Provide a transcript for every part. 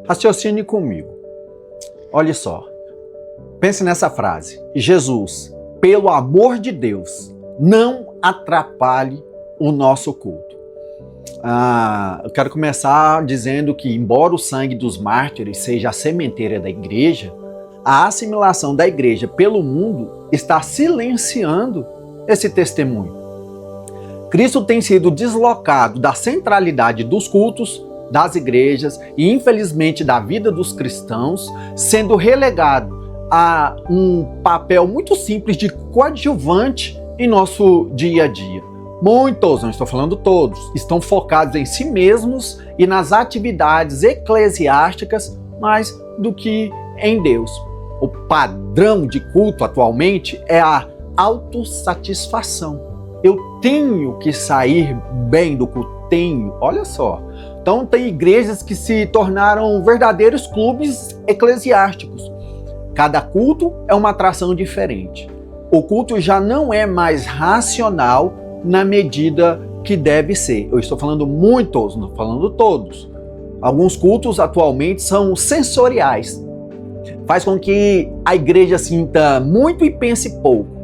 Raciocine comigo. Olha só. Pense nessa frase. Jesus, pelo amor de Deus, não atrapalhe o nosso culto. Eu quero começar dizendo que, embora o sangue dos mártires seja a sementeira da igreja, a assimilação da igreja pelo mundo está silenciando esse testemunho. Cristo tem sido deslocado da centralidade dos cultos, das igrejas e, infelizmente, da vida dos cristãos, sendo relegado a um papel muito simples de coadjuvante em nosso dia a dia. Muitos, não estou falando todos, estão focados em si mesmos e nas atividades eclesiásticas mais do que em Deus. O padrão de culto atualmente é a autossatisfação. Eu tenho que sair bem do culto, tenho, olha só. Então tem igrejas que se tornaram verdadeiros clubes eclesiásticos. Cada culto é uma atração diferente. O culto já não é mais racional na medida que deve ser. Eu estou falando muitos, não falando todos. Alguns cultos atualmente são sensoriais. Faz com que a igreja sinta muito e pense pouco.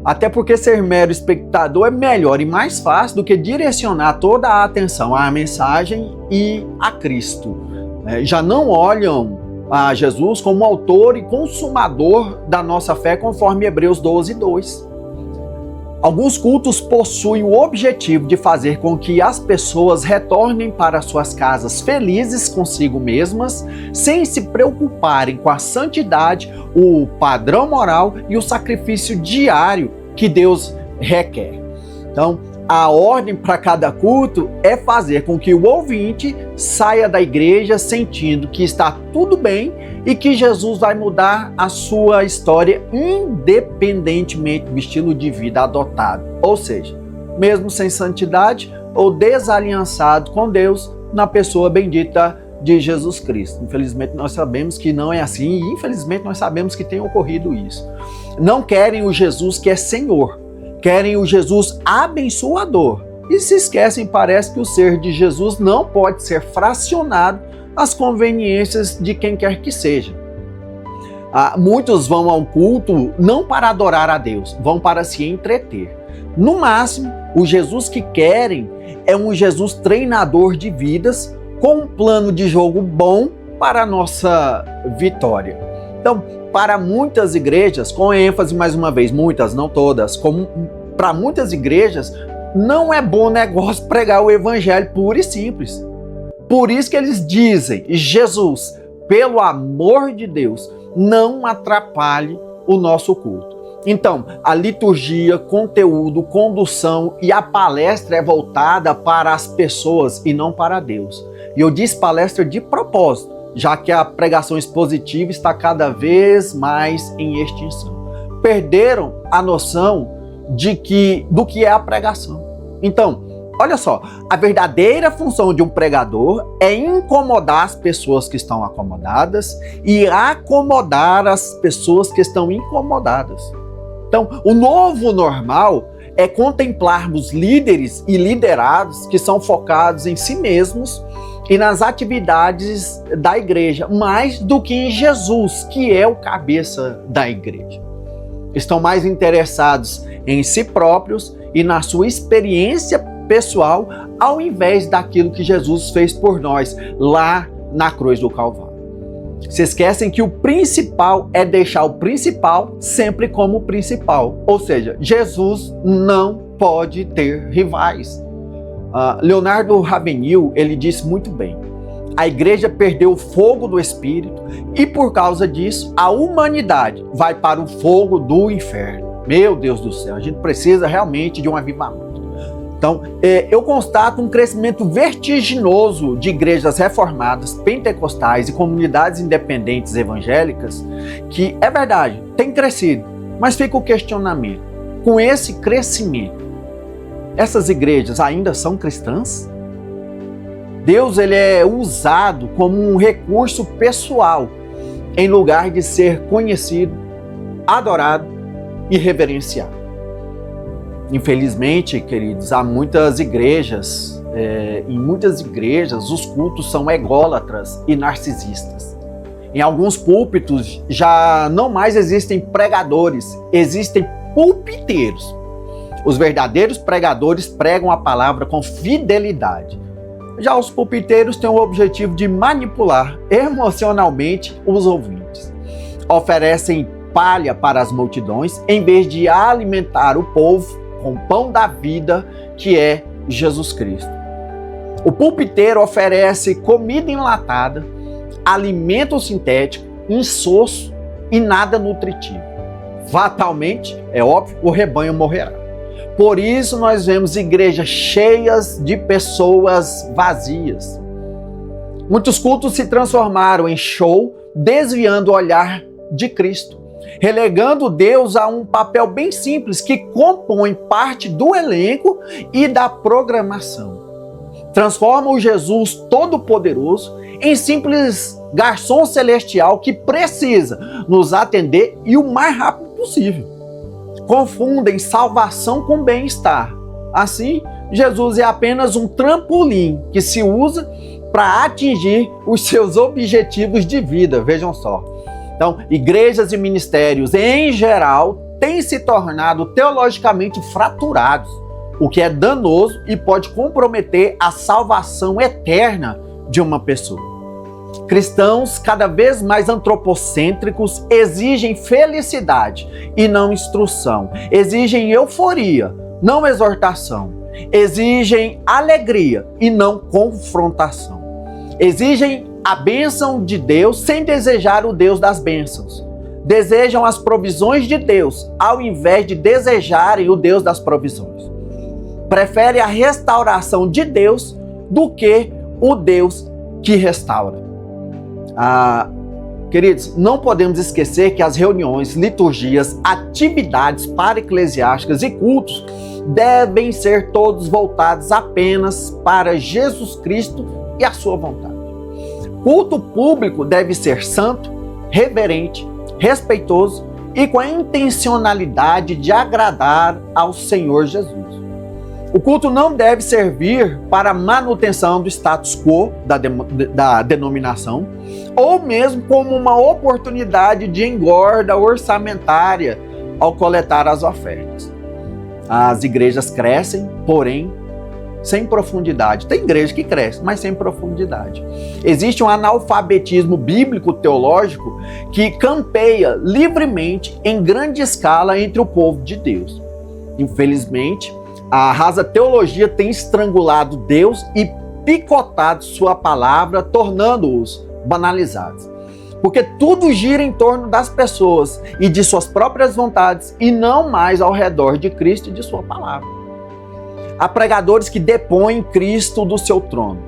Até porque ser mero espectador é melhor e mais fácil do que direcionar toda a atenção à mensagem e a Cristo. Já não olham a Jesus como autor e consumador da nossa fé, conforme Hebreus 12:2. Alguns cultos possuem o objetivo de fazer com que as pessoas retornem para suas casas felizes consigo mesmas, sem se preocuparem com a santidade, o padrão moral e o sacrifício diário que Deus requer. Então, a ordem para cada culto é fazer com que o ouvinte saia da igreja sentindo que está tudo bem e que Jesus vai mudar a sua história independentemente do estilo de vida adotado. Ou seja, mesmo sem santidade ou desaliançado com Deus na pessoa bendita de Jesus Cristo. Infelizmente nós sabemos que não é assim e infelizmente nós sabemos que tem ocorrido isso. Não querem o Jesus que é Senhor, querem o Jesus abençoador e se esquecem, parece, que o ser de Jesus não pode ser fracionado às conveniências de quem quer que seja. Muitos vão ao culto não para adorar a Deus, vão para se entreter. No máximo, o Jesus que querem é um Jesus treinador de vidas com um plano de jogo bom para a nossa vitória. Então, para muitas igrejas, com ênfase mais uma vez, muitas, não todas, para muitas igrejas, não é bom negócio pregar o evangelho puro e simples. Por isso que eles dizem, Jesus, pelo amor de Deus, não atrapalhe o nosso culto. Então, a liturgia, conteúdo, condução e a palestra é voltada para as pessoas e não para Deus. E eu disse palestra de propósito, já que a pregação expositiva está cada vez mais em extinção. Perderam a noção do que é a pregação. Então, olha só, a verdadeira função de um pregador é incomodar as pessoas que estão acomodadas e acomodar as pessoas que estão incomodadas. Então, o novo normal é contemplarmos líderes e liderados que são focados em si mesmos e nas atividades da igreja, mais do que em Jesus, que é o cabeça da igreja. Estão mais interessados em si próprios e na sua experiência pessoal, ao invés daquilo que Jesus fez por nós lá na cruz do Calvário. Se esquecem que o principal é deixar o principal sempre como principal. Ou seja, Jesus não pode ter rivais. Leonardo Ravenhill, ele disse muito bem: a igreja perdeu o fogo do Espírito e por causa disso a humanidade vai para o fogo do inferno. Meu Deus do céu, a gente precisa realmente de um avivamento. Então, eu constato um crescimento vertiginoso de igrejas reformadas, pentecostais e comunidades independentes evangélicas, que é verdade, tem crescido, mas fica o questionamento: com esse crescimento, essas igrejas ainda são cristãs? Deus, ele é usado como um recurso pessoal, em lugar de ser conhecido, adorado e reverenciado. Infelizmente, queridos, há muitas igrejas em muitas igrejas, os cultos são ególatras e narcisistas. Em alguns púlpitos já não mais existem pregadores, existem pulpiteiros. Os verdadeiros pregadores pregam a palavra com fidelidade. Já os pulpiteiros têm o objetivo de manipular emocionalmente os ouvintes. Oferecem palha para as multidões em vez de alimentar o povo com o pão da vida, que é Jesus Cristo. O pulpiteiro oferece comida enlatada, alimento sintético, insosso e nada nutritivo. Fatalmente, é óbvio, o rebanho morrerá. Por isso nós vemos igrejas cheias de pessoas vazias. Muitos cultos se transformaram em show, desviando o olhar de Cristo, relegando Deus a um papel bem simples que compõe parte do elenco e da programação. Transforma o Jesus Todo-Poderoso em simples garçom celestial que precisa nos atender e o mais rápido possível. Confundem salvação com bem-estar. Assim, Jesus é apenas um trampolim que se usa para atingir os seus objetivos de vida. Vejam só. Então, igrejas e ministérios em geral têm se tornado teologicamente fraturados, o que é danoso e pode comprometer a salvação eterna de uma pessoa. Cristãos cada vez mais antropocêntricos exigem felicidade e não instrução, exigem euforia, não exortação, exigem alegria e não confrontação, exigem a bênção de Deus sem desejar o Deus das bênçãos, desejam as provisões de Deus ao invés de desejarem o Deus das provisões, preferem a restauração de Deus do que o Deus que restaura. Queridos, não podemos esquecer que as reuniões, liturgias, atividades para-eclesiásticas e cultos devem ser todos voltados apenas para Jesus Cristo e a sua vontade. Culto público deve ser santo, reverente, respeitoso e com a intencionalidade de agradar ao Senhor Jesus. O culto não deve servir para a manutenção do status quo da denominação, ou mesmo como uma oportunidade de engorda orçamentária ao coletar as ofertas. As igrejas crescem, porém, sem profundidade. Tem igreja que cresce, mas sem profundidade. Existe um analfabetismo bíblico-teológico que campeia livremente em grande escala entre o povo de Deus. Infelizmente, a rasa teologia tem estrangulado Deus e picotado sua palavra, tornando-os banalizados. Porque tudo gira em torno das pessoas e de suas próprias vontades e não mais ao redor de Cristo e de sua palavra. Há pregadores que depõem Cristo do seu trono,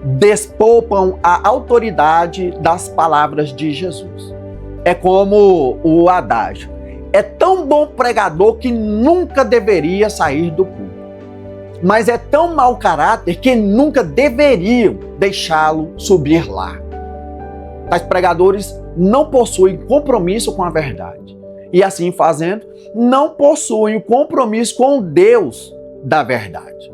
despolpam a autoridade das palavras de Jesus. É como o adágio: é tão bom pregador que nunca deveria sair do púlpito, mas é tão mau caráter que nunca deveriam deixá-lo subir lá. Tais pregadores não possuem compromisso com a verdade e, assim fazendo, não possuem o compromisso com o Deus da verdade.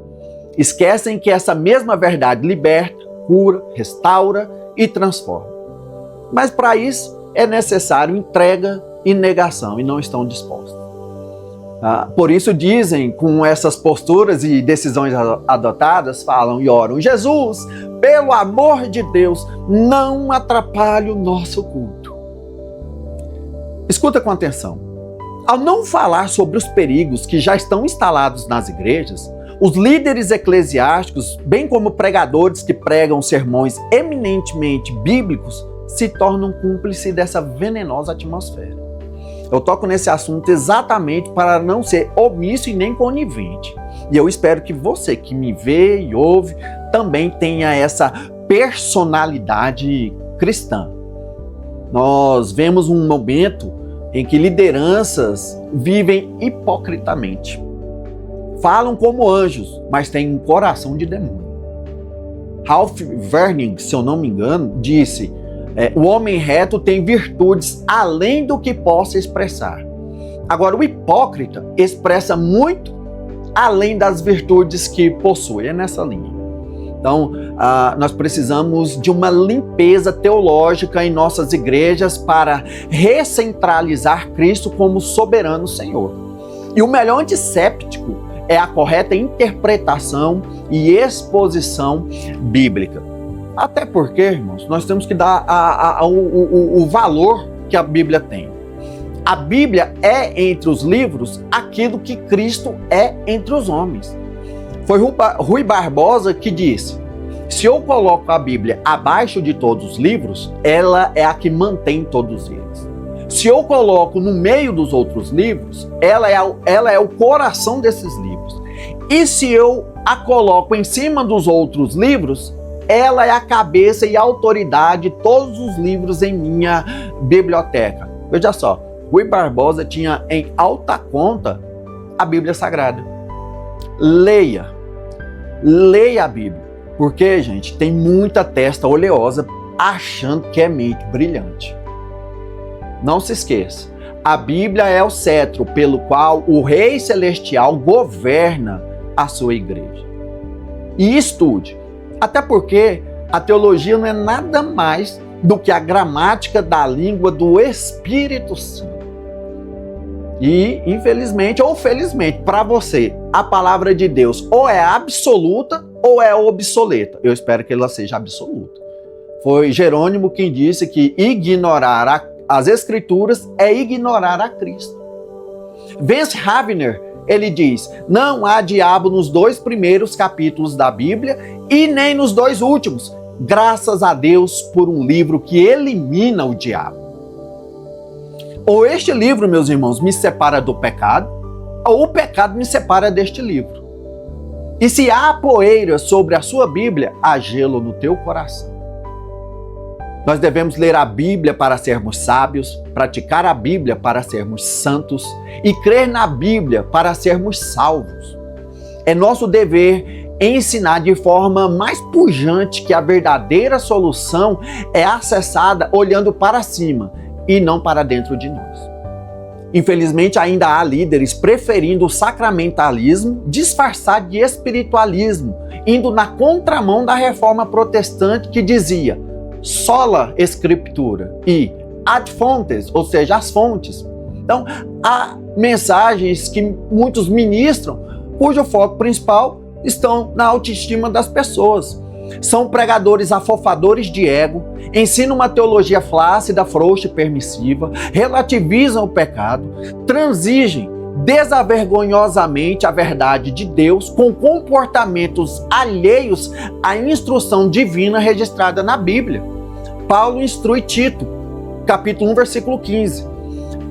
Esquecem que essa mesma verdade liberta, cura, restaura e transforma. Mas para isso é necessário entrega e negação, e não estão dispostos. Por isso dizem, com essas posturas e decisões adotadas, falam e oram: Jesus, pelo amor de Deus, não atrapalhe o nosso culto. Escuta com atenção. Ao não falar sobre os perigos que já estão instalados nas igrejas, os líderes eclesiásticos, bem como pregadores que pregam sermões eminentemente bíblicos, se tornam cúmplices dessa venenosa atmosfera. Eu toco nesse assunto exatamente para não ser omisso e nem conivente. E eu espero que você que me vê e ouve também tenha essa personalidade cristã. Nós vemos um momento em que lideranças vivem hipocritamente. Falam como anjos, mas têm um coração de demônio. Ralph Vernig, se eu não me engano, disse: o homem reto tem virtudes além do que possa expressar. Agora, o hipócrita expressa muito além das virtudes que possui. É nessa linha. Então, nós precisamos de uma limpeza teológica em nossas igrejas para recentralizar Cristo como soberano Senhor. E o melhor antisséptico é a correta interpretação e exposição bíblica. Até porque, irmãos, nós temos que dar o valor que a Bíblia tem. A Bíblia é, entre os livros, aquilo que Cristo é entre os homens. Foi Rui Barbosa que disse: se eu coloco a Bíblia abaixo de todos os livros, ela é a que mantém todos eles. Se eu coloco no meio dos outros livros, ela é o coração desses livros. E se eu a coloco em cima dos outros livros, ela é a cabeça e a autoridade de todos os livros em minha biblioteca. Veja só, Rui Barbosa tinha em alta conta a Bíblia Sagrada. Leia a Bíblia, porque, gente, tem muita testa oleosa achando que é mente brilhante. Não se esqueça, a Bíblia é o cetro pelo qual o Rei Celestial governa a sua igreja. E estude, até porque a teologia não é nada mais do que a gramática da língua do Espírito Santo. E, infelizmente ou felizmente, para você, a palavra de Deus ou é absoluta ou é obsoleta. Eu espero que ela seja absoluta. Foi Jerônimo quem disse que ignorar as Escrituras é ignorar a Cristo. Vance Havner, ele diz: não há diabo nos 2 primeiros capítulos da Bíblia e nem nos 2 últimos. Graças a Deus por um livro que elimina o diabo. Ou este livro, meus irmãos, me separa do pecado, ou o pecado me separa deste livro. E se há poeira sobre a sua Bíblia, há gelo no teu coração. Nós devemos ler a Bíblia para sermos sábios, praticar a Bíblia para sermos santos e crer na Bíblia para sermos salvos. É nosso dever ensinar de forma mais pujante que a verdadeira solução é acessada olhando para cima e não para dentro de nós. Infelizmente, ainda há líderes preferindo o sacramentalismo disfarçado de espiritualismo, indo na contramão da reforma protestante que dizia sola escritura e ad fontes, ou seja, as fontes. Então, há mensagens que muitos ministram cujo foco principal estão na autoestima das pessoas. São pregadores afofadores de ego, ensinam uma teologia flácida, frouxa e permissiva, relativizam o pecado, transigem desavergonhosamente a verdade de Deus com comportamentos alheios à instrução divina registrada na Bíblia. Paulo instrui Tito, capítulo 1, versículo 15.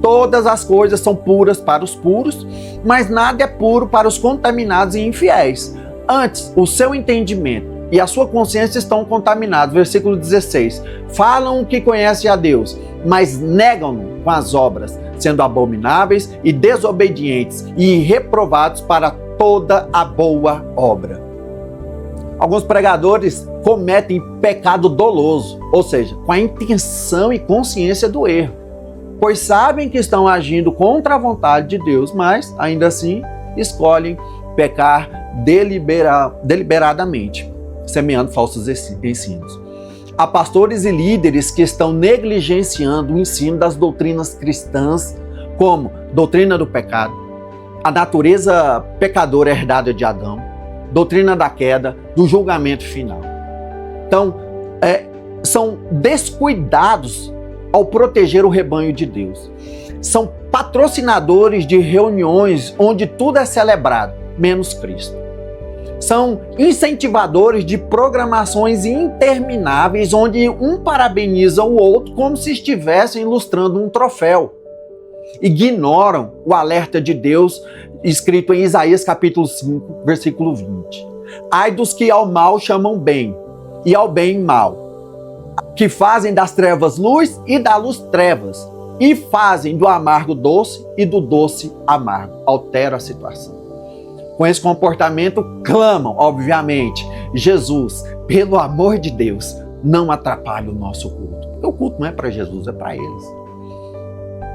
Todas as coisas são puras para os puros, mas nada é puro para os contaminados e infiéis. Antes, o seu entendimento e a sua consciência estão contaminados. Versículo 16. Falam que conhecem a Deus, mas negam-no com as obras, sendo abomináveis e desobedientes e reprovados para toda a boa obra. Alguns pregadores cometem pecado doloso, ou seja, com a intenção e consciência do erro, pois sabem que estão agindo contra a vontade de Deus, mas ainda assim escolhem pecar deliberadamente, semeando falsos ensinos. Há pastores e líderes que estão negligenciando o ensino das doutrinas cristãs, como doutrina do pecado, a natureza pecadora herdada de Adão, doutrina da queda, do julgamento final. Então, são descuidados ao proteger o rebanho de Deus. São patrocinadores de reuniões onde tudo é celebrado, menos Cristo. São incentivadores de programações intermináveis onde um parabeniza o outro como se estivessem ilustrando um troféu. Ignoram o alerta de Deus escrito em Isaías capítulo 5, versículo 20. Ai dos que ao mal chamam bem e ao bem mal, que fazem das trevas luz e da luz trevas, e fazem do amargo doce e do doce amargo. Altera a situação. Com esse comportamento, clamam, obviamente, Jesus, pelo amor de Deus, não atrapalhe o nosso culto. Porque o culto não é para Jesus, é para eles.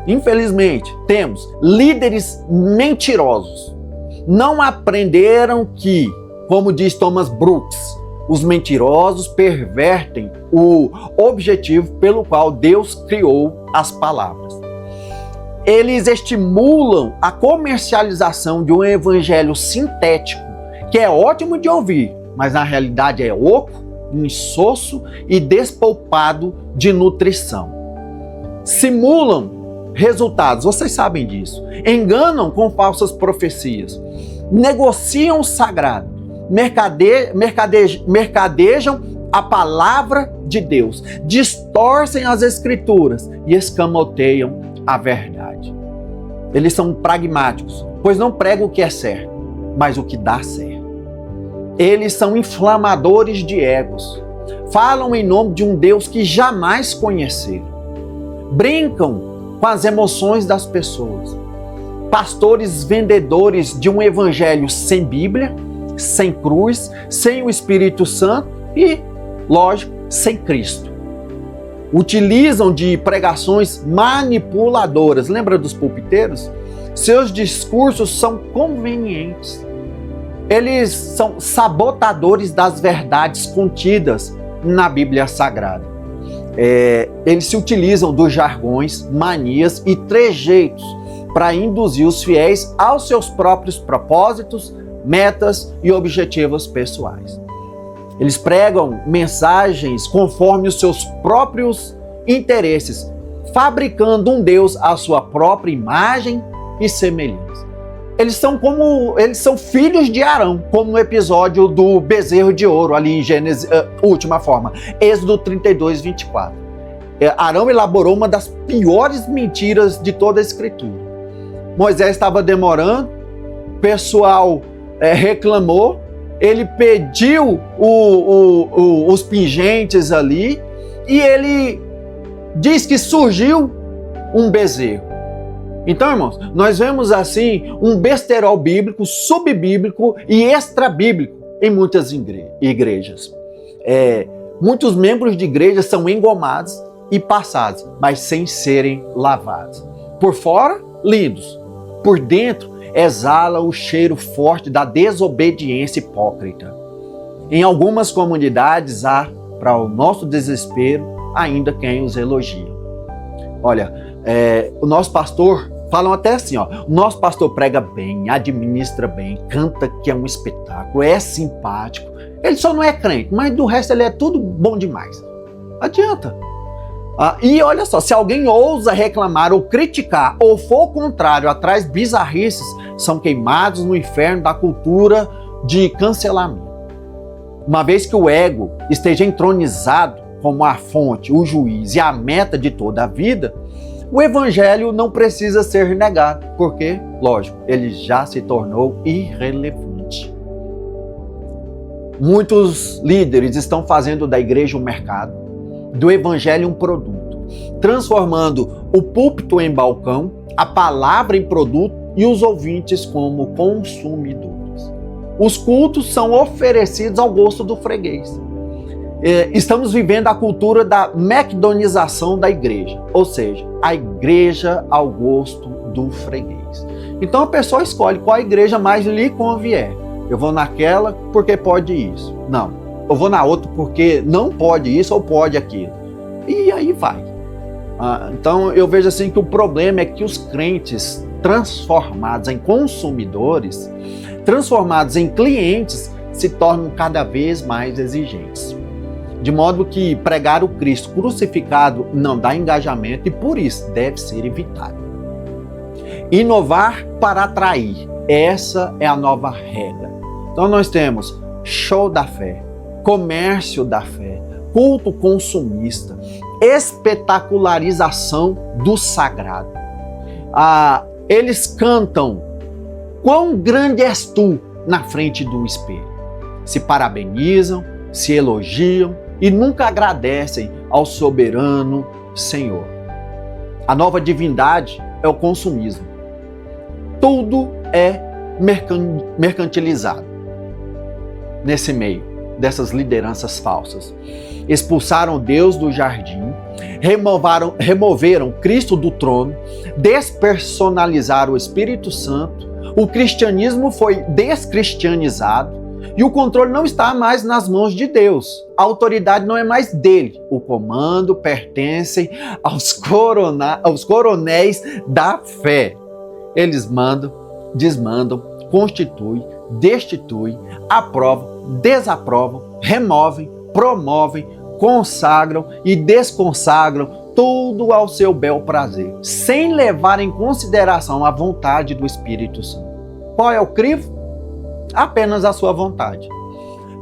Infelizmente, temos líderes mentirosos. Não aprenderam que, como diz Thomas Brooks, os mentirosos pervertem o objetivo pelo qual Deus criou as palavras. Eles estimulam a comercialização de um evangelho sintético, que é ótimo de ouvir, mas na realidade é oco, insosso e despolpado de nutrição. Simulam resultados, vocês sabem disso. Enganam com falsas profecias. Negociam o sagrado. Mercadejam a palavra de Deus. Distorcem as escrituras e escamoteiam a verdade. Eles são pragmáticos, pois não pregam o que é certo, mas o que dá certo. Eles são inflamadores de egos. Falam em nome de um Deus que jamais conheceram. Brincam com as emoções das pessoas. Pastores vendedores de um evangelho sem Bíblia, sem cruz, sem o Espírito Santo e, lógico, sem Cristo. Utilizam de pregações manipuladoras. Lembra dos pulpiteiros? Seus discursos são convenientes. Eles são sabotadores das verdades contidas na Bíblia Sagrada. Eles se utilizam dos jargões, manias e trejeitos para induzir os fiéis aos seus próprios propósitos, metas e objetivos pessoais. Eles pregam mensagens conforme os seus próprios interesses, fabricando um Deus à sua própria imagem e semelhança. Eles são filhos de Arão, como no episódio do bezerro de ouro, ali em Gênesis, última forma, Êxodo 32, 24. Arão elaborou uma das piores mentiras de toda a Escritura. Moisés estava demorando, o pessoal reclamou, ele pediu os pingentes ali e ele diz que surgiu um bezerro. Então, irmãos, nós vemos assim um besterol bíblico, subbíblico e extrabíblico em muitas igrejas. Muitos membros de igreja são engomados e passados, mas sem serem lavados. Por fora, lindos. Por dentro, exala o cheiro forte da desobediência hipócrita. Em algumas comunidades há, para o nosso desespero, ainda quem os elogia. Olha, o nosso pastor, falam até assim, o nosso pastor prega bem, administra bem, canta que é um espetáculo, é simpático. Ele só não é crente, mas do resto ele é tudo bom demais. Adianta. E olha só, se alguém ousa reclamar ou criticar ou for contrário, atrás bizarrices, são queimados no inferno da cultura de cancelamento. Uma vez que o ego esteja entronizado como a fonte, o juiz e a meta de toda a vida, o evangelho não precisa ser negado, porque, lógico, ele já se tornou irrelevante. Muitos líderes estão fazendo da igreja um mercado, do evangelho um produto, transformando o púlpito em balcão, a palavra em produto e os ouvintes como consumidores. Os cultos são oferecidos ao gosto do freguês. Estamos vivendo a cultura da McDonização da igreja, ou seja, a igreja ao gosto do freguês. Então a pessoa escolhe qual igreja mais lhe convier. Eu vou naquela porque pode isso. Não, eu vou na outra porque não pode isso ou pode aquilo. E aí vai. Então eu vejo assim que o problema é que os crentes transformados em consumidores, transformados em clientes, se tornam cada vez mais exigentes. De modo que pregar o Cristo crucificado não dá engajamento e por isso deve ser evitado. Inovar para atrair. Essa é a nova regra. Então nós temos show da fé, comércio da fé, culto consumista, espetacularização do sagrado. Eles cantam "Quão grande és tu" na frente do espelho. Se parabenizam, se elogiam e nunca agradecem ao soberano Senhor. A nova divindade é o consumismo. Tudo é mercantilizado nesse meio dessas lideranças falsas. Expulsaram Deus do jardim, removeram Cristo do trono, despersonalizaram o Espírito Santo, o cristianismo foi descristianizado, E o controle não está mais nas mãos de Deus. A autoridade não é mais dele. O comando pertence aos coronéis da fé. Eles mandam, desmandam, constituem, destituem, aprovam, desaprovam, removem, promovem, consagram e desconsagram tudo ao seu bel prazer, sem levar em consideração a vontade do Espírito Santo. Qual é o crivo? Apenas a sua vontade.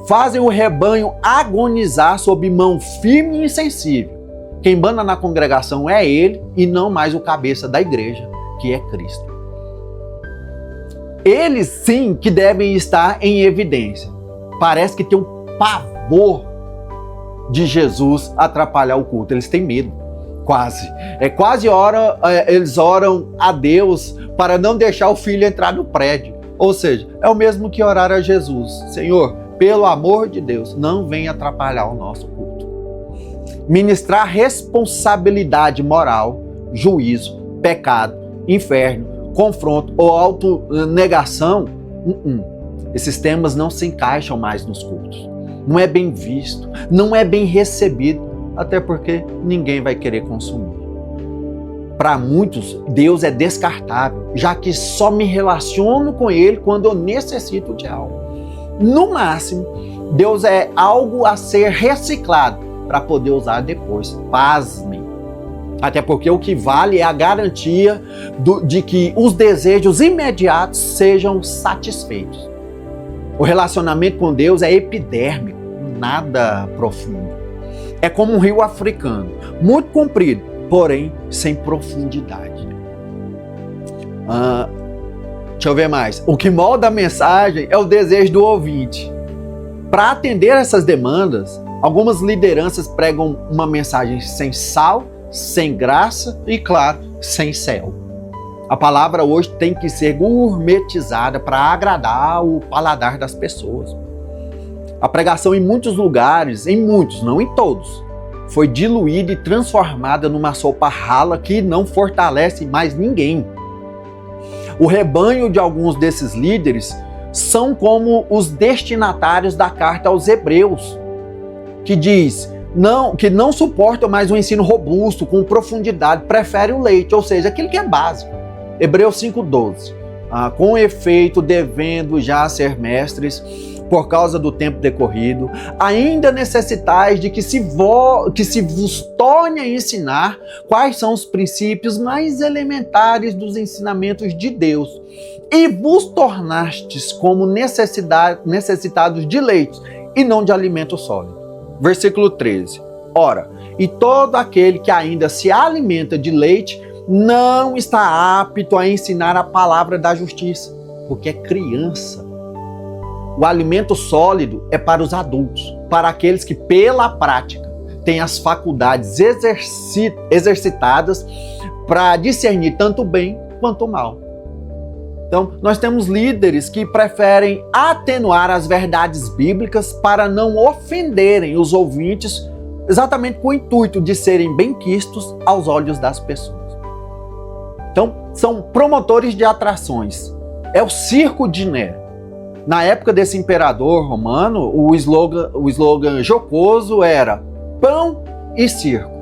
Fazem o rebanho agonizar sob mão firme e insensível. Quem manda na congregação é ele e não mais o cabeça da igreja, que é Cristo. Eles sim que devem estar em evidência. Parece que tem um pavor de Jesus atrapalhar o culto. Eles têm medo, quase. Eles oram a Deus para não deixar o filho entrar no prédio. Ou seja, é o mesmo que orar a Jesus. Senhor, pelo amor de Deus, não venha atrapalhar o nosso culto. Ministrar responsabilidade moral, juízo, pecado, inferno, confronto ou autonegação, esses temas não se encaixam mais nos cultos. Não é bem visto, não é bem recebido, até porque ninguém vai querer consumir. Para muitos, Deus é descartável, já que só me relaciono com Ele quando eu necessito de algo. No máximo, Deus é algo a ser reciclado para poder usar depois. Pasmem. Até porque o que vale é a garantia de que os desejos imediatos sejam satisfeitos. O relacionamento com Deus é epidérmico, nada profundo. É como um rio africano, muito comprido, porém sem profundidade. Deixa eu ver mais. O que molda a mensagem é o desejo do ouvinte. Para atender essas demandas, algumas lideranças pregam uma mensagem sem sal, sem graça e, claro, sem céu. A palavra hoje tem que ser gourmetizada para agradar o paladar das pessoas. A pregação em muitos lugares, em muitos, não em todos, foi diluída e transformada numa sopa rala que não fortalece mais ninguém. O rebanho de alguns desses líderes são como os destinatários da carta aos Hebreus, que diz que não suportam mais um ensino robusto, com profundidade, prefere o leite, ou seja, aquilo que é básico. Hebreus 5,12. Com efeito, devendo já ser mestres, por causa do tempo decorrido, ainda necessitais de que se vos torne a ensinar quais são os princípios mais elementares dos ensinamentos de Deus, e vos tornastes como necessitados de leite e não de alimento sólido. Versículo 13. Ora, e todo aquele que ainda se alimenta de leite não está apto a ensinar a palavra da justiça, porque é criança. O alimento sólido é para os adultos, para aqueles que, pela prática, têm as faculdades exercitadas para discernir tanto o bem quanto o mal. Então, nós temos líderes que preferem atenuar as verdades bíblicas para não ofenderem os ouvintes, exatamente com o intuito de serem benquistos aos olhos das pessoas. Então, são promotores de atrações. É o circo de Nero. Na época desse imperador romano, o slogan jocoso era pão e circo.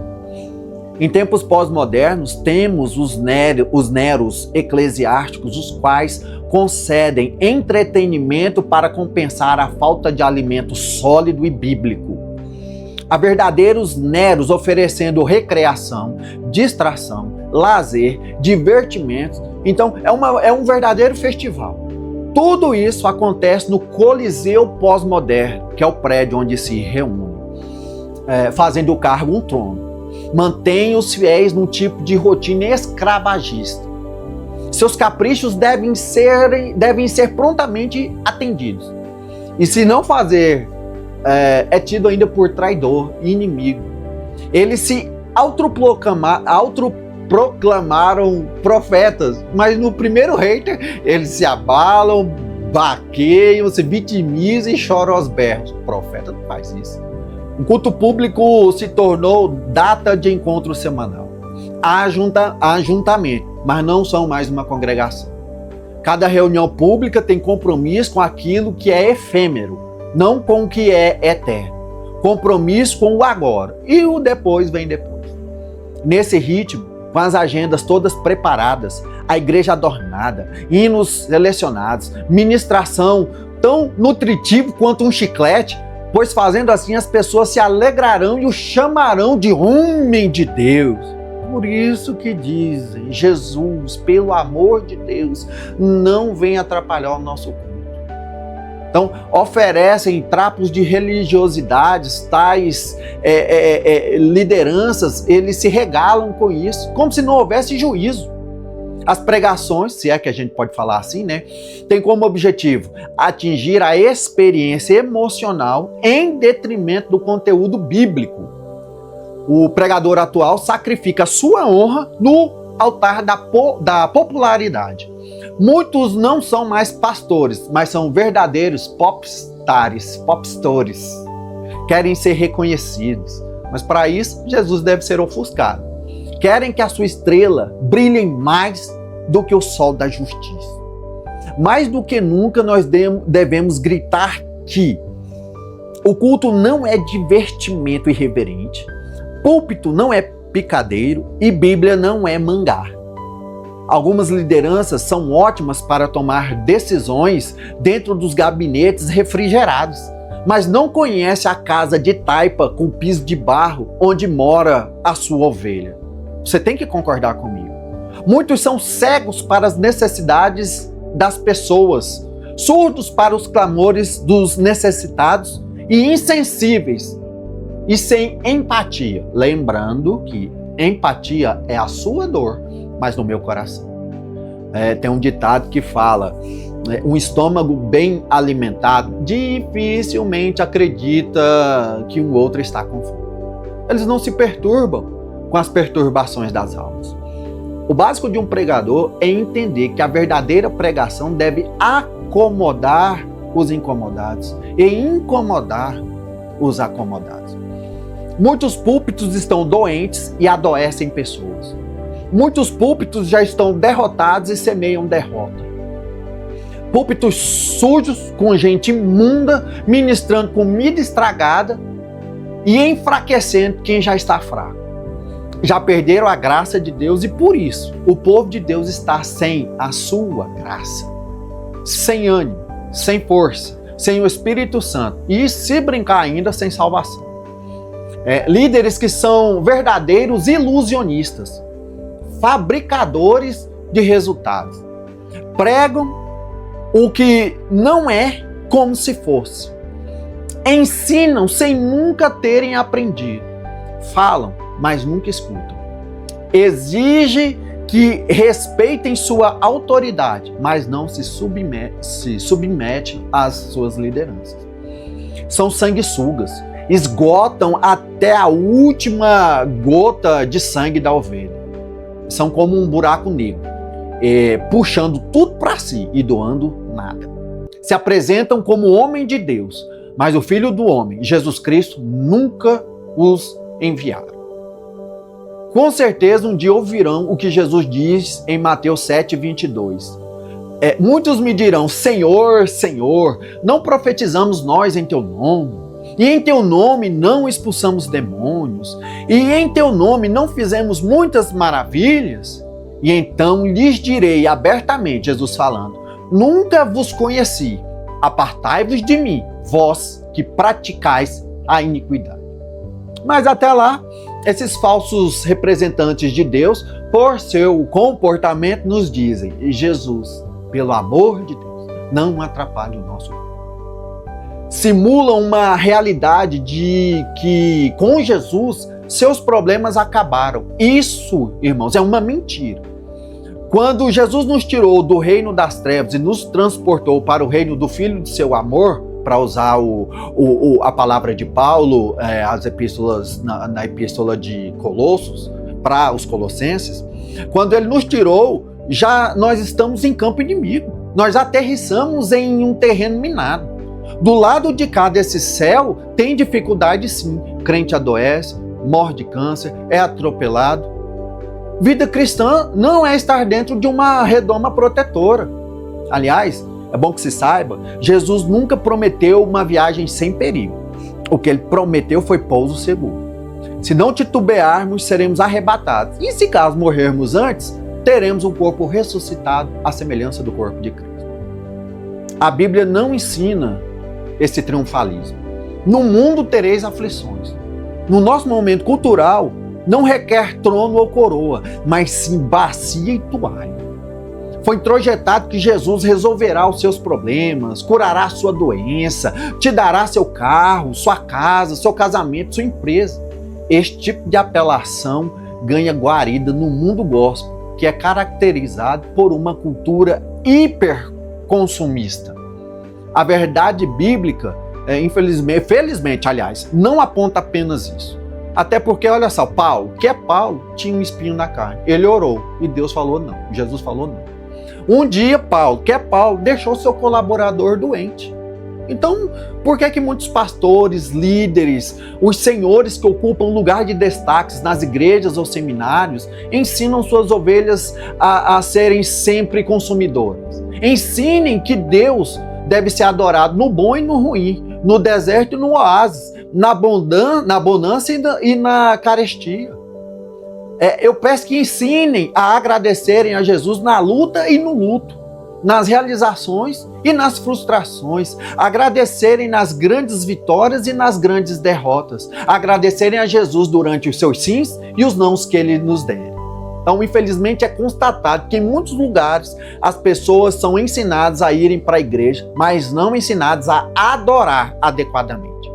Em tempos pós-modernos, temos os neros eclesiásticos, os quais concedem entretenimento para compensar a falta de alimento sólido e bíblico. Há verdadeiros neros oferecendo recreação, distração, lazer, divertimentos. Então, é um verdadeiro festival. Tudo isso acontece no Coliseu pós-moderno, que é o prédio onde se reúne, fazendo o cargo um trono. Mantém os fiéis num tipo de rotina escravagista. Seus caprichos devem ser prontamente atendidos. E se não fazer, é tido ainda por traidor e inimigo. Eles se autoproclamaram profetas, mas no primeiro hater eles se abalam, baqueiam, se vitimizam e choram aos berros. O profeta não faz isso. O culto público se tornou data de encontro semanal. Há ajuntamento, mas não são mais uma congregação. Cada reunião pública tem compromisso com aquilo que é efêmero, não com o que é eterno. Compromisso com o agora, e o depois vem depois. Nesse ritmo, com as agendas todas preparadas, a igreja adornada, hinos selecionados, ministração tão nutritivo quanto um chiclete, pois fazendo assim as pessoas se alegrarão e o chamarão de homem de Deus. Por isso que dizem, Jesus, pelo amor de Deus, não vem atrapalhar o nosso culto. Então, oferecem trapos de religiosidades, tais lideranças, eles se regalam com isso, como se não houvesse juízo. As pregações, se é que a gente pode falar assim, né, tem como objetivo atingir a experiência emocional em detrimento do conteúdo bíblico. O pregador atual sacrifica a sua honra no altar da popularidade. Muitos não são mais pastores, mas são verdadeiros popstars. Querem ser reconhecidos, mas para isso Jesus deve ser ofuscado. Querem que a sua estrela brilhe mais do que o sol da justiça. Mais do que nunca nós devemos gritar que o culto não é divertimento irreverente, púlpito não é picadeiro e Bíblia não é mangá. Algumas lideranças são ótimas para tomar decisões dentro dos gabinetes refrigerados, mas não conhece a casa de taipa com piso de barro onde mora a sua ovelha. Você tem que concordar comigo. Muitos são cegos para as necessidades das pessoas, surdos para os clamores dos necessitados e insensíveis e sem empatia. Lembrando que empatia é a sua dor, mas no meu coração. Tem um ditado que fala, um estômago bem alimentado dificilmente acredita que um outro está com fome. Eles não se perturbam com as perturbações das almas. O básico de um pregador é entender que a verdadeira pregação deve acomodar os incomodados e incomodar os acomodados. Muitos púlpitos estão doentes e adoecem pessoas. Muitos púlpitos já estão derrotados e semeiam derrota. Púlpitos sujos, com gente imunda, ministrando comida estragada e enfraquecendo quem já está fraco. Já perderam a graça de Deus e por isso o povo de Deus está sem a sua graça, sem ânimo, sem força, sem o Espírito Santo e, se brincar ainda, sem salvação. Líderes que são verdadeiros ilusionistas, fabricadores de resultados. Pregam o que não é como se fosse. Ensinam sem nunca terem aprendido. Falam, mas nunca escutam. Exige que respeitem sua autoridade, mas não se submete às suas lideranças. São sanguessugas, esgotam até a última gota de sangue da ovelha. São como um buraco negro, puxando tudo para si e doando nada. Se apresentam como homem de Deus, mas o Filho do Homem, Jesus Cristo, nunca os enviaram. Com certeza um dia ouvirão o que Jesus diz em Mateus 7:22. Muitos me dirão, Senhor, Senhor, não profetizamos nós em teu nome? E em teu nome não expulsamos demônios? E em teu nome não fizemos muitas maravilhas? E então lhes direi abertamente, Jesus falando, nunca vos conheci, apartai-vos de mim, vós que praticais a iniquidade. Mas até lá, esses falsos representantes de Deus, por seu comportamento, nos dizem, Jesus, pelo amor de Deus, não atrapalhe o nosso corpo. Simulam uma realidade de que com Jesus seus problemas acabaram. Isso, irmãos, é uma mentira. Quando Jesus nos tirou do reino das trevas e nos transportou para o reino do Filho de seu amor, para usar a palavra de Paulo, as epístolas, na epístola de Colossos, para os colossenses, quando ele nos tirou, já nós estamos em campo inimigo. Nós aterrissamos em um terreno minado. Do lado de cá desse céu, tem dificuldade sim. Crente adoece, morre de câncer, é atropelado. Vida cristã não é estar dentro de uma redoma protetora. Aliás, é bom que se saiba, Jesus nunca prometeu uma viagem sem perigo. O que ele prometeu foi pouso seguro. Se não titubearmos, seremos arrebatados. E se caso morrermos antes, teremos um corpo ressuscitado à semelhança do corpo de Cristo. A Bíblia não ensina esse triunfalismo. No mundo tereis aflições. No nosso momento cultural, não requer trono ou coroa, mas sim bacia e toalha. Foi introjetado que Jesus resolverá os seus problemas, curará a sua doença, te dará seu carro, sua casa, seu casamento, sua empresa. Este tipo de apelação ganha guarida no mundo gospel, que é caracterizado por uma cultura hiperconsumista. A verdade bíblica, felizmente, aliás, não aponta apenas isso. Até porque, olha só, Paulo tinha um espinho na carne. Ele orou e Deus falou não, Jesus falou não. Um dia, Paulo deixou seu colaborador doente. Então, por que muitos pastores, líderes, os senhores que ocupam lugar de destaques nas igrejas ou seminários, ensinam suas ovelhas a serem sempre consumidoras? Ensinem que Deus deve ser adorado no bom e no ruim, no deserto e no oásis, na bonança e na carestia. Eu peço que ensinem a agradecerem a Jesus na luta e no luto, nas realizações e nas frustrações, agradecerem nas grandes vitórias e nas grandes derrotas, agradecerem a Jesus durante os seus sims e os nãos que ele nos der. Então, infelizmente, é constatado que em muitos lugares as pessoas são ensinadas a irem para a igreja, mas não ensinadas a adorar adequadamente.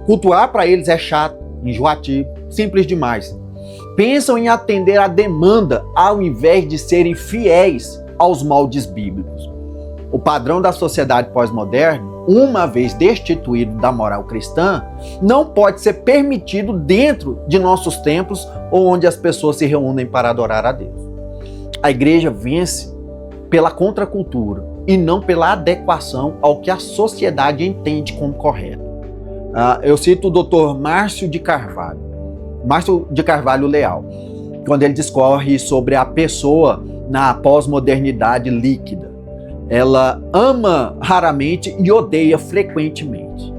Cultuar para eles é chato, enjoativo, simples demais. Pensam em atender à demanda ao invés de serem fiéis aos moldes bíblicos. O padrão da sociedade pós-moderna, uma vez destituído da moral cristã, não pode ser permitido dentro de nossos templos ou onde as pessoas se reúnem para adorar a Deus. A igreja vence pela contracultura e não pela adequação ao que a sociedade entende como correto. Eu cito o Dr. Márcio de Carvalho Leal, quando ele discorre sobre a pessoa na pós-modernidade líquida. Ela ama raramente e odeia frequentemente.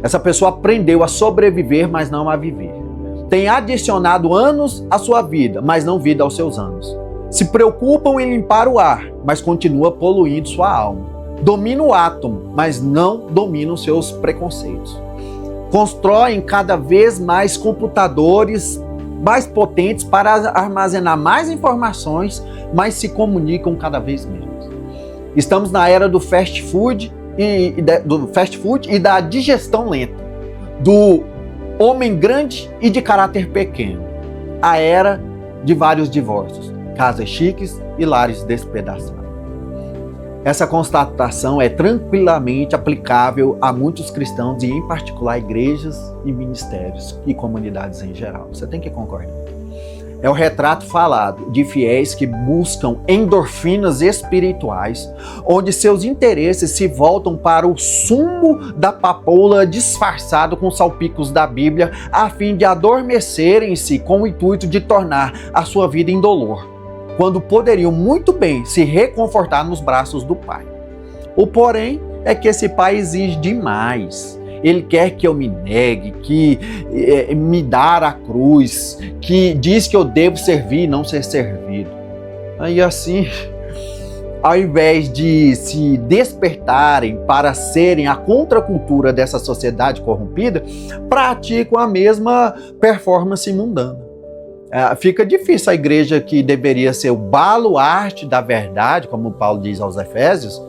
Essa pessoa aprendeu a sobreviver, mas não a viver. Tem adicionado anos à sua vida, mas não vida aos seus anos. Se preocupam em limpar o ar, mas continua poluindo sua alma. Domina o átomo, mas não dominam seus preconceitos. Constroem cada vez mais computadores mais potentes para armazenar mais informações, mas se comunicam cada vez menos. Estamos na era do fast food e da digestão lenta, do homem grande e de caráter pequeno. A era de vários divórcios, casas chiques e lares despedaçados. Essa constatação é tranquilamente aplicável a muitos cristãos e, em particular, igrejas e ministérios e comunidades em geral. Você tem que concordar. É o retrato falado de fiéis que buscam endorfinas espirituais, onde seus interesses se voltam para o sumo da papoula disfarçado com salpicos da Bíblia, a fim de adormecerem-se com o intuito de tornar a sua vida indolor, quando poderiam muito bem se reconfortar nos braços do Pai. O porém é que esse Pai exige demais. Ele quer que eu me negue, que me dar a cruz, que diz que eu devo servir e não ser servido. Aí assim, ao invés de se despertarem para serem a contracultura dessa sociedade corrompida, praticam a mesma performance mundana. Fica difícil a igreja que deveria ser o baluarte da verdade, como Paulo diz aos Efésios,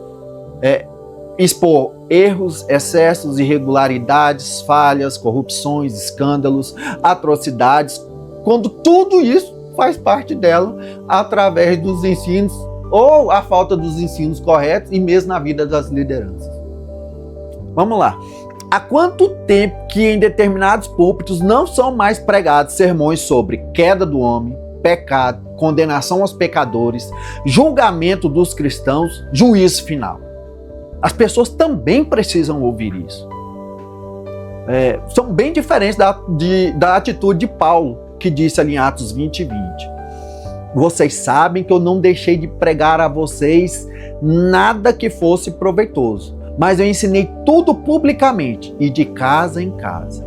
expor erros, excessos, irregularidades, falhas, corrupções, escândalos, atrocidades, quando tudo isso faz parte dela através dos ensinos ou a falta dos ensinos corretos e mesmo na vida das lideranças. Vamos lá. Há quanto tempo que em determinados púlpitos não são mais pregados sermões sobre queda do homem, pecado, condenação aos pecadores, julgamento dos cristãos, juízo final? As pessoas também precisam ouvir isso. São bem diferentes da atitude de Paulo, que disse ali em Atos 20 e 20. Vocês sabem que eu não deixei de pregar a vocês nada que fosse proveitoso, mas eu ensinei tudo publicamente e de casa em casa,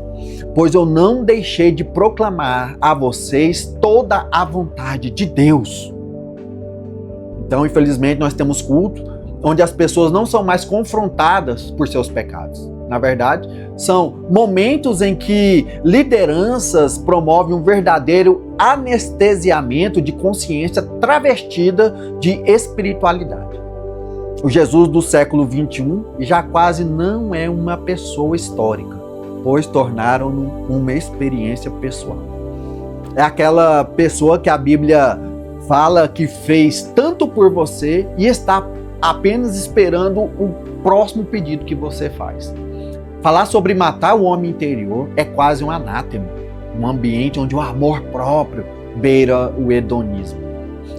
pois eu não deixei de proclamar a vocês toda a vontade de Deus. Então, infelizmente, nós temos culto onde as pessoas não são mais confrontadas por seus pecados. Na verdade, são momentos em que lideranças promovem um verdadeiro anestesiamento de consciência travestida de espiritualidade. O Jesus do século XXI já quase não é uma pessoa histórica, pois tornaram-no uma experiência pessoal. É aquela pessoa que a Bíblia fala que fez tanto por você e está apenas esperando o próximo pedido que você faz. Falar sobre matar o homem interior é quase um anátema, um ambiente onde o amor próprio beira o hedonismo.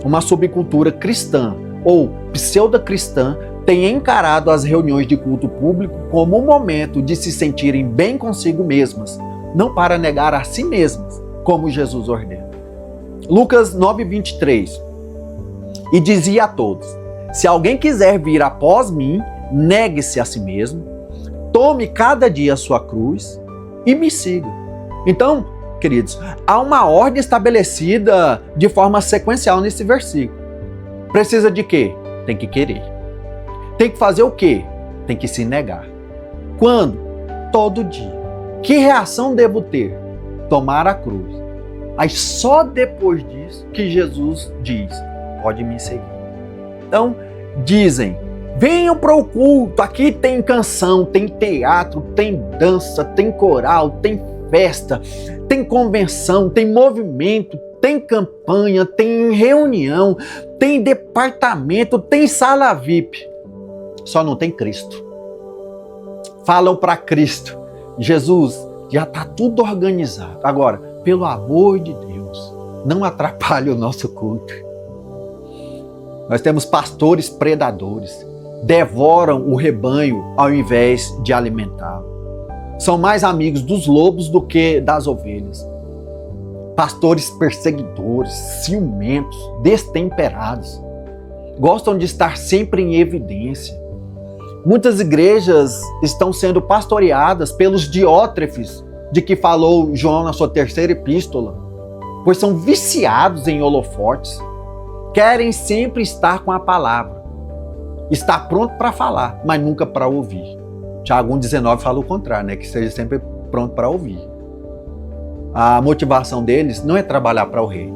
Uma subcultura cristã ou pseudo-cristã tem encarado as reuniões de culto público como um momento de se sentirem bem consigo mesmas, não para negar a si mesmas, como Jesus ordena. Lucas 9:23. E dizia a todos: se alguém quiser vir após mim, negue-se a si mesmo, tome cada dia a sua cruz e me siga. Então, queridos, há uma ordem estabelecida de forma sequencial nesse versículo. Precisa de quê? Tem que querer. Tem que fazer o quê? Tem que se negar. Quando? Todo dia. Que reação devo ter? Tomar a cruz. Aí só depois disso que Jesus diz: pode me seguir. Então, dizem: venham para o culto, aqui tem canção, tem teatro, tem dança, tem coral, tem festa, tem convenção, tem movimento, tem campanha, tem reunião, tem departamento, tem sala VIP. Só não tem Cristo. Falam para Cristo: Jesus, já está tudo organizado. Agora, pelo amor de Deus, não atrapalhe o nosso culto. Nós temos pastores predadores, devoram o rebanho ao invés de alimentá-lo. São mais amigos dos lobos do que das ovelhas. Pastores perseguidores, ciumentos, destemperados. Gostam de estar sempre em evidência. Muitas igrejas estão sendo pastoreadas pelos diótrefes de que falou João na sua terceira epístola, pois são viciados em holofotes. Querem sempre estar com a palavra. Está pronto para falar, mas nunca para ouvir. Tiago 1,19 fala o contrário, né? Que seja sempre pronto para ouvir. A motivação deles não é trabalhar para o rei.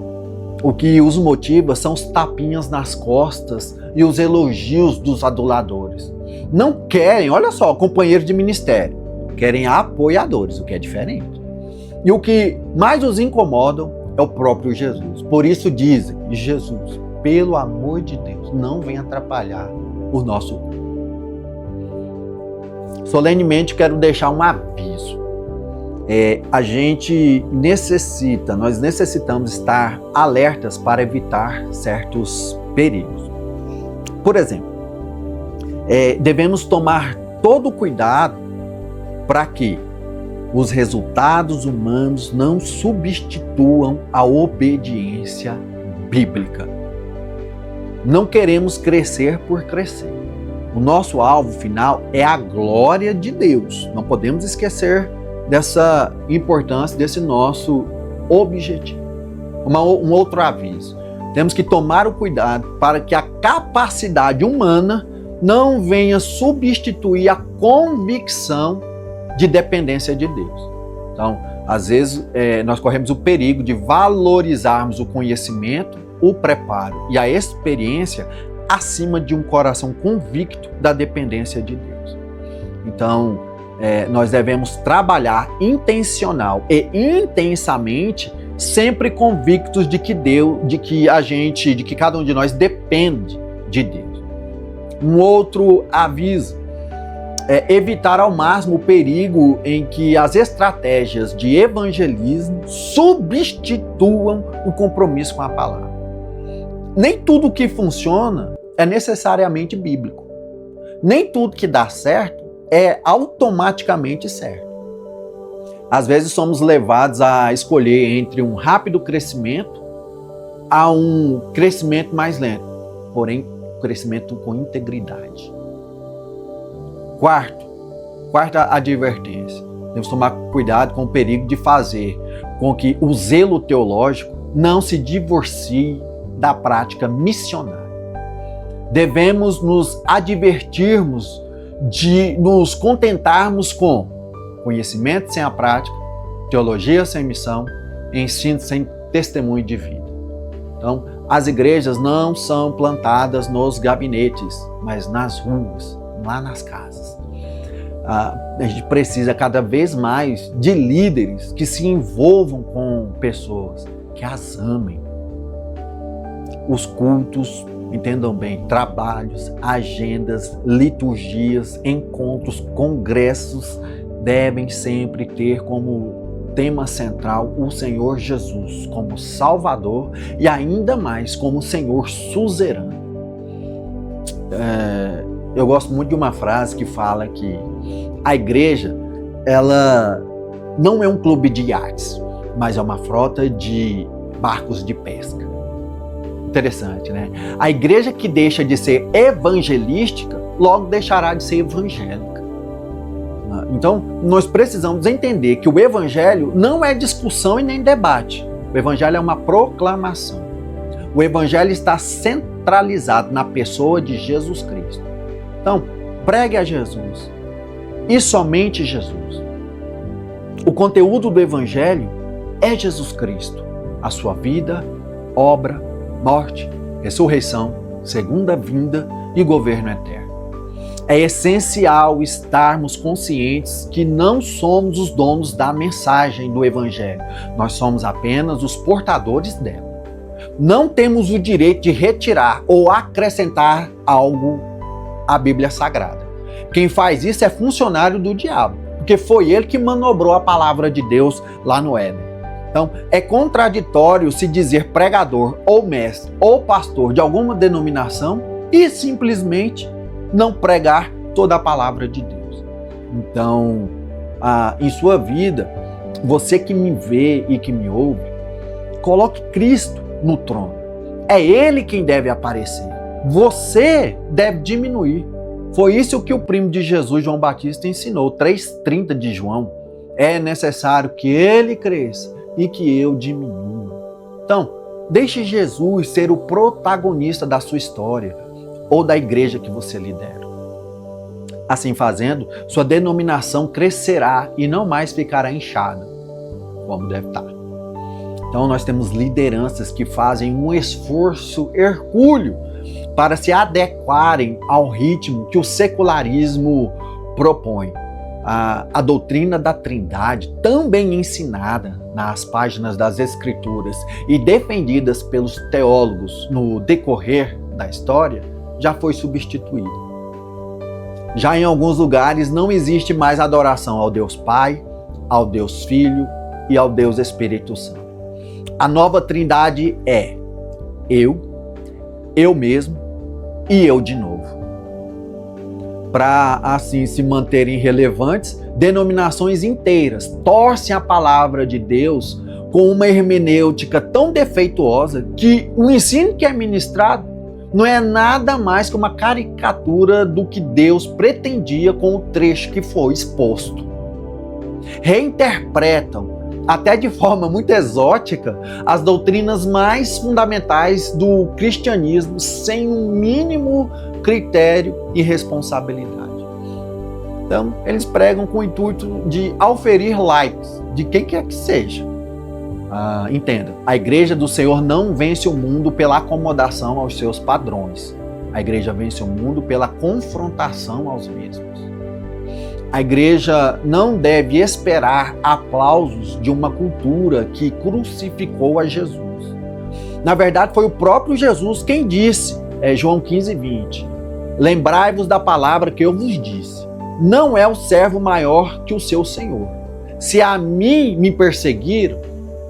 O que os motiva são os tapinhas nas costas e os elogios dos aduladores. Não querem, olha só, companheiros de ministério. Querem apoiadores, o que é diferente. E o que mais os incomoda é o próprio Jesus. Por isso dizem: Jesus, pelo amor de Deus, não venha atrapalhar o nosso culto. Solenemente quero deixar um aviso. Nós necessitamos estar alertas para evitar certos perigos. Por exemplo, devemos tomar todo o cuidado para que os resultados humanos não substituam a obediência bíblica. Não queremos crescer por crescer. O nosso alvo final é a glória de Deus. Não podemos esquecer dessa importância, desse nosso objetivo. Um outro aviso. Temos que tomar o cuidado para que a capacidade humana não venha substituir a convicção de dependência de Deus. Então, às vezes, nós corremos o perigo de valorizarmos o conhecimento, o preparo e a experiência acima de um coração convicto da dependência de Deus. Então, nós devemos trabalhar intencional e intensamente, sempre convictos de que cada um de nós depende de Deus. Um outro aviso é evitar ao máximo o perigo em que as estratégias de evangelismo substituam o compromisso com a palavra. Nem tudo que funciona é necessariamente bíblico. Nem tudo que dá certo é automaticamente certo. Às vezes somos levados a escolher entre um rápido crescimento a um crescimento mais lento, porém, crescimento com integridade. Quarta advertência. Temos que tomar cuidado com o perigo de fazer com que o zelo teológico não se divorcie da prática missionária. Devemos nos advertirmos de nos contentarmos com conhecimento sem a prática, teologia sem missão, ensino sem testemunho de vida. Então, as igrejas não são plantadas nos gabinetes, mas nas ruas, lá nas casas. A gente precisa cada vez mais de líderes que se envolvam com pessoas, que as amem. Os cultos, entendam bem, trabalhos, agendas, liturgias, encontros, congressos devem sempre ter como tema central o Senhor Jesus como Salvador e ainda mais como Senhor suzerano. Eu gosto muito de uma frase que fala que a igreja, ela não é um clube de iates, mas é uma frota de barcos de pesca. Interessante, né? A igreja que deixa de ser evangelística, logo deixará de ser evangélica. Então, nós precisamos entender que o evangelho não é discussão e nem debate. O evangelho é uma proclamação. O evangelho está centralizado na pessoa de Jesus Cristo. Então, pregue a Jesus e somente Jesus. O conteúdo do evangelho é Jesus Cristo, a sua vida, obra, morte, ressurreição, segunda vinda e governo eterno. É essencial estarmos conscientes que não somos os donos da mensagem do Evangelho. Nós somos apenas os portadores dela. Não temos o direito de retirar ou acrescentar algo à Bíblia Sagrada. Quem faz isso é funcionário do diabo, porque foi ele que manobrou a palavra de Deus lá no Éden. Então, é contraditório se dizer pregador ou mestre ou pastor de alguma denominação e simplesmente não pregar toda a palavra de Deus. Então, em sua vida, você que me vê e que me ouve, coloque Cristo no trono. É Ele quem deve aparecer. Você deve diminuir. Foi isso que o primo de Jesus, João Batista, ensinou, 3,30 de João. É necessário que Ele cresça e que eu diminua. Então, deixe Jesus ser o protagonista da sua história ou da igreja que você lidera. Assim fazendo, sua denominação crescerá e não mais ficará inchada, como deve estar. Então nós temos lideranças que fazem um esforço hercúleo para se adequarem ao ritmo que o secularismo propõe. A doutrina da Trindade, tão bem ensinada nas páginas das Escrituras e defendidas pelos teólogos no decorrer da história, já foi substituída. Já em alguns lugares não existe mais adoração ao Deus Pai, ao Deus Filho e ao Deus Espírito Santo. A nova Trindade é eu mesmo e eu de novo. Para assim se manterem relevantes, denominações inteiras torcem a palavra de Deus com uma hermenêutica tão defeituosa que o ensino que é ministrado não é nada mais que uma caricatura do que Deus pretendia com o trecho que foi exposto. Reinterpretam, até de forma muito exótica, as doutrinas mais fundamentais do cristianismo sem um mínimo critério e responsabilidade. Então, eles pregam com o intuito de auferir likes de quem quer que seja. Entenda, a igreja do Senhor não vence o mundo pela acomodação aos seus padrões. A igreja vence o mundo pela confrontação aos mesmos. A igreja não deve esperar aplausos de uma cultura que crucificou a Jesus. Na verdade, foi o próprio Jesus quem disse, João 15:20, lembrai-vos da palavra que eu vos disse. Não é o servo maior que o seu Senhor. Se a mim me perseguiram,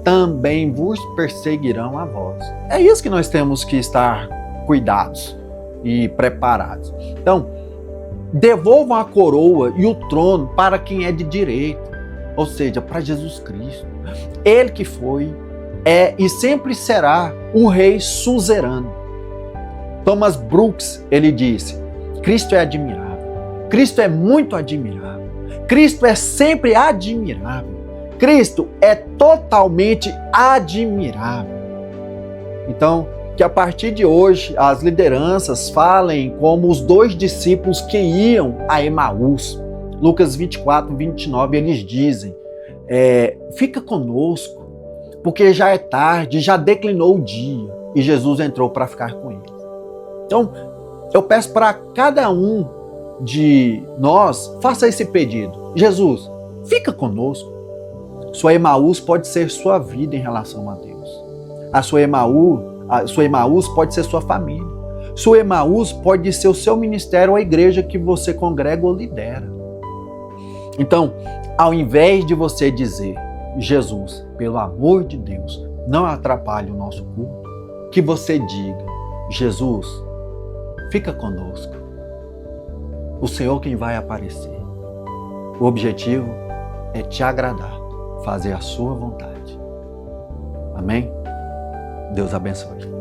também vos perseguirão a vós. É isso que nós temos que estar cuidados e preparados. Então, devolvam a coroa e o trono para quem é de direito, ou seja, para Jesus Cristo. Ele que foi, é e sempre será o rei suzerano. Thomas Brooks, ele disse: Cristo é admirável. Cristo é muito admirável. Cristo é sempre admirável. Cristo é totalmente admirável. Então, que a partir de hoje as lideranças falem como os 2 discípulos que iam a Emaús. Lucas 24, 29, eles dizem: fica conosco, porque já é tarde, já declinou o dia. E Jesus entrou para ficar com eles. Então, eu peço para cada um de nós, faça esse pedido. Jesus, fica conosco. Sua Emaús pode ser sua vida em relação a Deus. A sua Emaús pode ser sua família. Sua Emaús pode ser o seu ministério ou a igreja que você congrega ou lidera. Então, ao invés de você dizer: Jesus, pelo amor de Deus, não atrapalhe o nosso culto, que você diga: Jesus, fica conosco. O Senhor quem vai aparecer. O objetivo é te agradar, fazer a sua vontade. Amém? Deus abençoe.